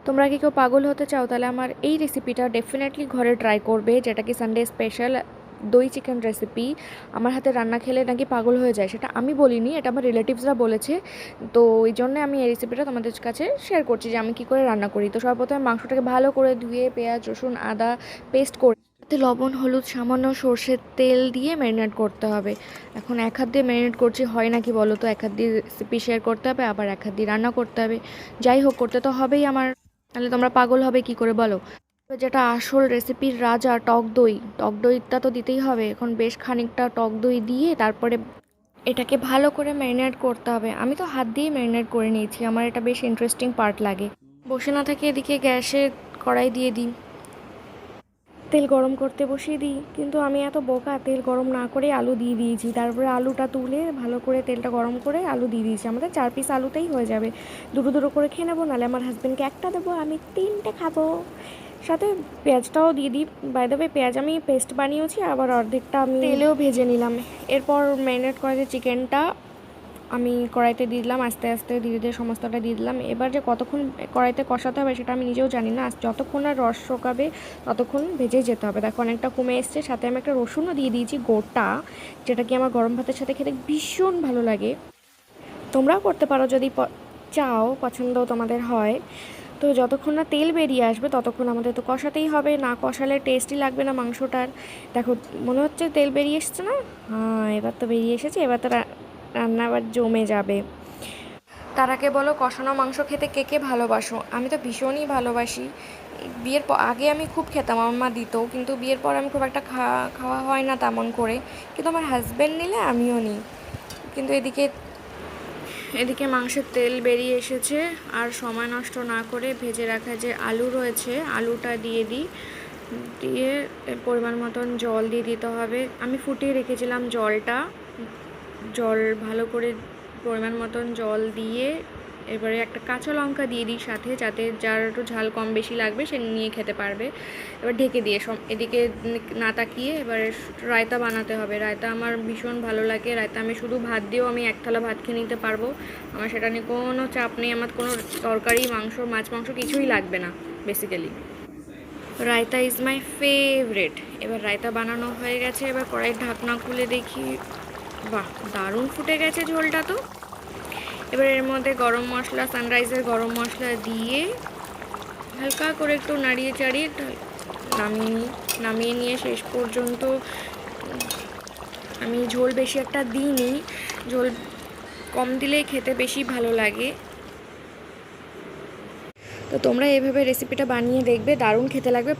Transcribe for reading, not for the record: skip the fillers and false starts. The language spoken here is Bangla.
তোমরা কি কেউ পাগল হতে চাও তাহলে আমার এই রেসিপিটা ডেফিনেটলি ঘরে ট্রাই করবে, যেটা কি সানডে স্পেশাল দই চিকেন রেসিপি। আমার হাতে রান্না খেলে নাকি পাগল হয়ে যায়, সেটা আমি বলিনি, এটা আমার রিলেটিভসরা বলেছে। তো ওই জন্য আমি এই রেসিপিটা তোমাদের কাছে শেয়ার করছি যে আমি কী করে রান্না করি। তো সর্বপ্রথমে মাংসটাকে ভালো করে ধুয়ে পেঁয়াজ রসুন আদা পেস্ট করে তাতে লবণ হলুদ সামান্য সর্ষের তেল দিয়ে ম্যারিনেট করতে হবে। এখন এক হাত দিয়ে ম্যারিনেট করছি, হয় নাকি বলো তো? এক হাত দিয়ে রেসিপি শেয়ার করতে হবে, আবার এক হাত দিয়ে রান্না করতে হবে। যাই হোক, করতে তো হবেই আমার, তাহলে তোমরা পাগল হবে কি করে বলো? যেটা আসল রেসিপির রাজা, টক দই। টক দইটা তো দিতেই হবে। এখন বেশ খানিকটা টক দই দিয়ে তারপরে এটাকে ভালো করে ম্যারিনেট করতে হবে। আমি তো হাত দিয়েই ম্যারিনেট করে নিয়েছি, আমার এটা বেশ ইন্টারেস্টিং পার্ট লাগে। বসে না থেকে এদিকে গ্যাসে কড়াই দিয়ে দিই, তেল গরম করতে বসিয়ে দিই, কিন্তু আমি এত বোকা, তেল গরম না করে আলু দিয়ে দিয়েছি। তারপরে আলুটা তুলে ভালো করে তেলটা গরম করে আলু দিয়ে দিয়েছি। আমাদের 4 পিস আলুতেই হয়ে যাবে। দুটো দুটো করে খেয়ে নেবো, নাহলে আমার হাজব্যান্ডকে একটা দেবো, আমি 3টে খাবো। সাথে পেঁয়াজটাও দিয়ে দিই। বাই দ্য ওয়ে, পেঁয়াজ আমি পেস্ট বানিয়েছি, আবার অর্ধেকটা আমি তেলেও ভেজে নিলাম। এরপর ম্যারিনেট করা যে চিকেনটা আমি কড়াইতে দিয়ে দিলাম, আস্তে আস্তে ধীরে ধীরে সমস্তটা দিয়ে দিলাম। এবার যে কতক্ষণ কড়াইতে কষাতে হবে সেটা আমি নিজেও জানি না, যতক্ষণ না রস শোকাবে ততক্ষণ ভেজে যেতে হবে। দেখো অনেকটা কমে এসছে, সাথে আমি একটা রসুনও দিয়ে দিয়েছি গোটা, যেটা কি আমার গরম ভাতের সাথে খেতে ভীষণ ভালো লাগে। তোমরাও করতে পারো যদি চাও, পছন্দ তোমাদের হয়। তো যতক্ষণ না তেল বেরিয়ে আসবে ততক্ষণ আমাদের তো কষাতেই হবে, না কষালে টেস্টই লাগবে না মাংসটার। দেখো মনে হচ্ছে তেল বেরিয়ে এসছে না? হ্যাঁ, এবার তো বেরিয়ে এসেছে, এবার তো রান্না আবার জমে যাবে। তার আগে বলো, কষানো মাংস খেতে কে কে ভালোবাসো? আমি তো ভীষণই ভালোবাসি। বিয়ের আগে আমি খুব খেতাম, আমার মা দিত, কিন্তু বিয়ের পর আমি খুব একটা খাওয়া হয় না তেমন করে। কিন্তু আমার হাজব্যান্ড নিলে আমিও নিই। কিন্তু এদিকে এদিকে মাংসের তেল বেরিয়ে এসেছে, আর সময় নষ্ট না করে ভেজে রাখা যে আলু রয়েছে আলুটা দিয়ে দিই। দিয়ে পরিমাণ মতন জল দিয়ে দিতে হবে। আমি ফুটিয়ে রেখেছিলাম জলটা, জল ভালো করে পরিমাণ মতন জল দিয়ে এবারে একটা কাঁচা লঙ্কা দিয়ে দিই সাথে, যাতে যার একটু ঝাল কম বেশি লাগবে সে নিয়ে খেতে পারবে। এবার ঢেকে দিয়ে এদিকে না তাকিয়ে এবারে রায়তা বানাতে হবে। রায়তা আমার ভীষণ ভালো লাগে, রায়তা আমি শুধু ভাত দিয়েও আমি এক থালা ভাত খেয়ে নিতে পারবো। আমার সেটা নিয়ে কোনো চাপ নেই, আমার কোনো তরকারি মাংস মাছ মাংস কিছুই লাগবে না basically. Raita is my favourite. এবার রায়তা বানানো হয়ে গেছে, এবার কড়াইয়ের ঢাকনা খুলে দেখি, বাহ দারুণ ফুটে গেছে ঝোলটা তো। এবার এর মধ্যে গরম মশলা, সানরাইজের গরম মশলা দিয়ে হালকা করে একটু নাড়িয়ে চাড়িয়ে নামিয়ে নিয়ে শেষ পর্যন্ত আমি ঝোল বেশি একটা দিইনি, ঝোল কম দিলেই খেতে বেশি ভালো লাগে। তো তোমরা এভাবে রেসিপিটা বানিয়ে দেখবে, দারুণ খেতে লাগবে।